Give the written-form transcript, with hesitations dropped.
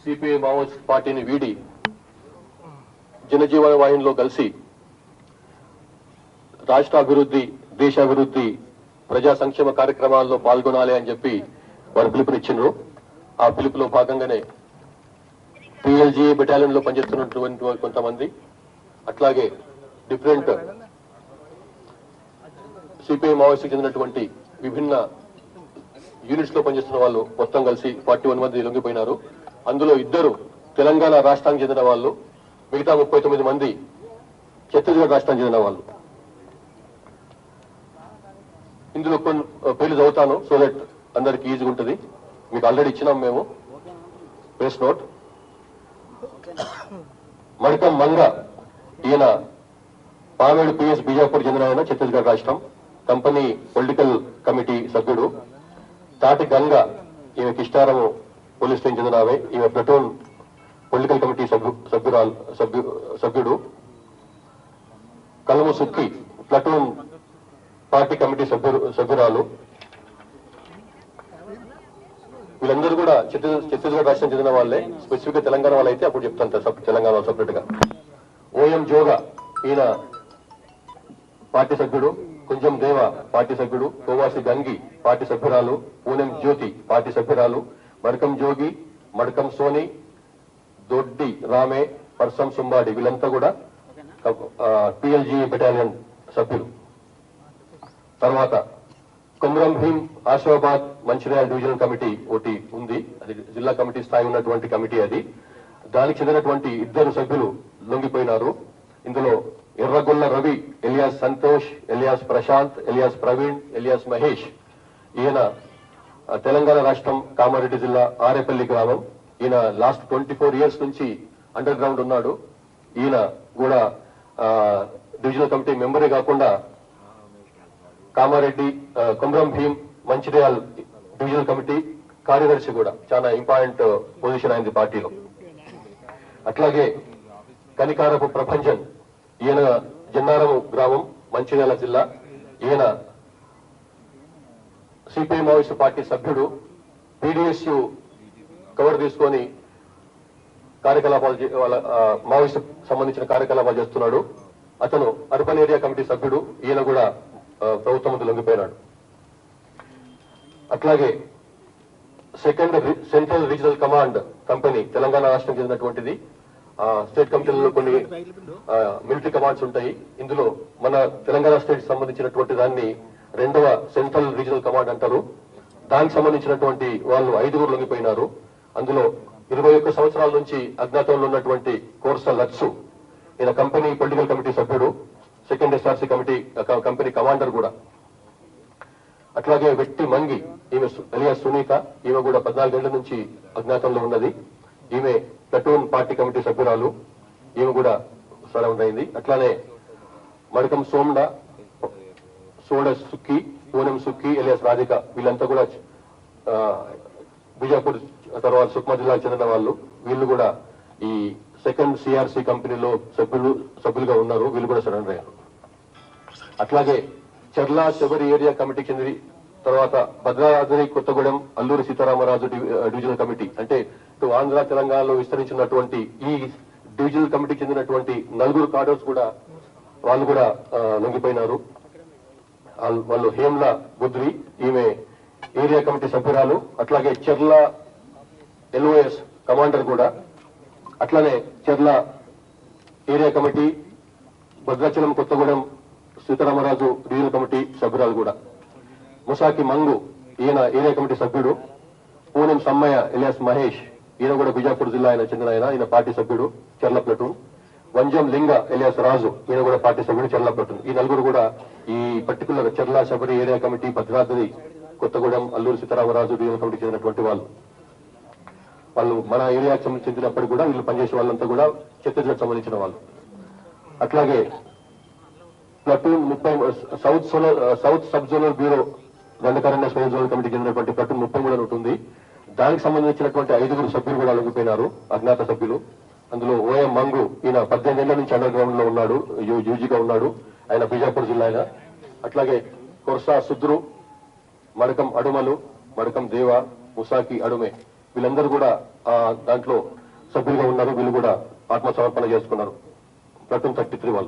CPI Maoist పార్టీని వీడి జనజీవన వాహినిలో కలిసి రాష్ట్ర అభివృద్ధి, దేశాభివృద్ధి, ప్రజా సంక్షేమ కార్యక్రమాల్లో పాల్గొనాలి అని చెప్పి వారు పిలుపునిచ్చిండ్రు. ఆ పిలుపులో భాగంగానే పిఎల్జీఏ బెటాలియన్ లో పనిచేస్తున్నటువంటి కొంతమంది, అట్లాగే డిఫరెంట్ సిపిఐ మావోయిస్ట్కి చెందినటువంటి విభిన్న యూనిట్స్ లో పనిచేస్తున్న వాళ్ళు మొత్తం కలిసి 41 మంది లొంగిపోయినారు. అందులో 2 తెలంగాణ రాష్ట్రానికి చెందిన వాళ్ళు, మిగతా 39 మంది ఛత్తీస్గఢ్ రాష్ట్రానికి చెందిన వాళ్ళు. ఇందులో కొన్ని పేర్లు చదువుతాను సో దట్ అందరికి ఈజీగా ఉంటుంది. మీకు ఆల్రెడీ ఇచ్చినాం మేము ప్రెస్ నోట్. మడకం మంగ, ఈయన పావేడు పిఎస్ బీజాపూర్ చెందిన ఆయన, ఛత్తీస్గఢ్ రాష్ట్రం, కంపెనీ పొలిటికల్ కమిటీ సభ్యుడు. తాటి గంగ, ఈమె కిష్టారము పోలీస్ స్టేషన్ చెందిన ఆమె, ఈమె ప్లటూన్ పొలిటికల్ కమిటీ సభ్యుడు. కలము సుక్కి, ప్లటూన్ పార్టీ కమిటీ సభ్యురాలు. వీళ్ళందరూ కూడా ఛత్తీస్గఢ్ రాష్ట్రం చెందిన వాళ్ళే. స్పెసిఫిక్ గా తెలంగాణ వాళ్ళు అయితే అప్పుడు చెప్తాను, తెలంగాణ వాళ్ళు సపరేట్ గా. ఓఎం జోగా, ఈయన పార్టీ సభ్యుడు. కుంజం దేవ పార్టీ సభ్యుడు. కోవాసి గంగి పార్టీ సభ్యురాలు. పూనెం జ్యోతి పార్టీ సభ్యురాలు. మడకం జోగి, మడకం సోని, దొడ్డి రామే, పర్సం సుంబాడి, వీళ్ళంతా కూడా పిఎల్జీ బెటాలియన్ సభ్యులు. తర్వాత కొమ్రం భీం ఆసిఫాబాద్ మంచిర్యాల డివిజనల్ కమిటీ ఒకటి ఉంది, అది జిల్లా కమిటీ స్థాయి ఉన్నటువంటి కమిటీ. అది దానికి చెందినటువంటి 2 సభ్యులు లొంగిపోయినారు. ఇందులో Erragolla Ravi, alias Santosh, alias Prashant, alias Praveen, alias Mahesh. ఈయన తెలంగాణ రాష్ట్రం కామారెడ్డి జిల్లా ఆరేపల్లి గ్రామం. ఈయన లాస్ట్ 24 years నుంచి అండర్ గ్రౌండ్ ఉన్నాడు. ఈయన కూడా డివిజనల్ కమిటీ మెంబరే కాకుండా కామారెడ్డి, కొమ్రం భీం, మంచిర్యాల్ డివిజనల్ కమిటీ కార్యదర్శి కూడా. చాలా ఇంపార్టెంట్ పొజిషన్ అయింది పార్టీలో. అట్లాగే కనికారపు ప్రభంజన్, ఈయన జన్నారము గ్రామం, మంచిర్యాల జిల్లా. ఈయన సిపిఐ మావోయిస్ట్ పార్టీ సభ్యుడు. పీడీఎస్యు కవర్ తీసుకొని కార్యకలాపాలు, మావోయిస్ట్ సంబంధించిన కార్యకలాపాలు చేస్తున్నాడు. అతను అర్బన్ ఏరియా కమిటీ సభ్యుడు. ఈయన కూడా ప్రభుత్వం ముందు లొంగిపోయినాడు. అట్లాగే central regional command company Telangana రాష్ట్రం చెందినటువంటిది. స్టేట్ కమిటీలలో కొన్ని మిలిటరీ కమాండ్స్ ఉంటాయి. ఇందులో మన తెలంగాణ స్టేట్ సంబంధించినటువంటి దాన్ని 2వ సెంట్రల్ రీజనల్ కమాండ్ అంటారు. దానికి సంబంధించినటువంటి వాళ్ళు 5 లొంగిపోయినారు. అందులో 21 సంవత్సరాల నుంచి అజ్ఞాతంలో ఉన్నటువంటి కోర్సా లత్సు, ఈయన కంపెనీ పొలిటికల్ కమిటీ సభ్యుడు, 2nd SRC కంపెనీ కమాండర్ కూడా. అట్లాగే వెట్టి మంగి, ఈమె ఎలియాస్ సునీత, ఈమె కూడా 14 ఏళ్ల నుంచి అజ్ఞాతంలో ఉన్నది. ఈమె ప్లటూన్ పార్టీ కమిటీ సభ్యురాలు. ఈమె కూడా సరౌండ్ అయింది. అట్లానే మడకం సోమ్డా, సోడ సుక్కి, పూనం సుక్కి, ఎలియాస్ రాధిక, వీళ్ళంతా కూడా బీజాపూర్ తర్వాత సుక్మా జిల్లాకు చెందిన వాళ్ళు. వీళ్ళు కూడా ఈ 2nd CRC కంపెనీలో సభ్యులుగా ఉన్నారు. వీళ్ళు కూడా సరెండర్ అయ్యారు. అట్లాగే చర్ల శబరి ఏరియా కమిటీకి చెంది, తర్వాత భద్రాద్రి కొత్తగూడెం అల్లూరి సీతారామరాజు డివిజనల్ కమిటీ, అంటే ఇటు ఆంధ్ర తెలంగాణలో విస్తరించినటువంటి ఈ డివిజనల్ కమిటీకి చెందినటువంటి 4 కార్డర్స్ కూడా వాళ్ళు కూడా లొంగిపోయినారు. వాళ్ళు హేమ్ల బుద్రి, ఈమె ఏరియా కమిటీ సభ్యురాలు. అట్లాగే చెర్ల LOS కమాండర్ కూడా. అట్లానే చెర్ల area committee, Bhadrachalam Kothagudem Sitaramaraju divisional committee సభ్యురాలు కూడా. ముసాకి మంగు, ఈయన ఏరియా కమిటీ సభ్యుడు. పూనం సమ్మయ్య ఎలియాస్ మహేష్, ఈయన కూడా బిజాపూర్ జిల్లా ఆయన చెందిన ఈయన పార్టీ సభ్యుడు, చెర్ల ప్లటూన్. వంజం లింగ ఎలియాస్ రాజు, ఈయన కూడా పార్టీ సభ్యుడు, చెర్ల ప్లటూన్. ఈ 4 కూడా ఈ particular Cherla Sabari area committee, Bhadradri Kothagudem Alluri Sitaramaraju divisional committee చెందినటువంటి వాళ్ళు. మన ఏరియాకి చెందినప్పటికీ కూడా వీళ్ళు పనిచేసే వాళ్ళంతా కూడా ఛత్తీస్గఢ్ సంబంధించిన వాళ్ళు. అట్లాగే platoon 30 south sub zonal bureau Dandakaranya special zonal committee చెందినటువంటి ప్లటూన్ 33 ఉంటుంది. దానికి సంబంధించినటువంటి 5 సభ్యులు కూడా లొంగిపోయినారు, అజ్ఞాత సభ్యులు. అందులో ఓఎం మంగు, ఈయన 18 ఏళ్ల నుంచి అండర్ గ్రౌండ్ లో ఉన్నాడు, యూజీగా ఉన్నాడు, ఆయన బిజాపూర్ జిల్లా ఆయన. అట్లాగే కొర్సా సుద్రు, మడకం అడుమలు, మడకం దేవ, ముసాకి అడుమే, వీళ్ళందరూ కూడా దాంట్లో సభ్యులుగా ఉన్నారు. వీళ్ళు కూడా ఆత్మసమర్పణ చేసుకున్నారు. ప్రకటన 33 వాళ్ళు.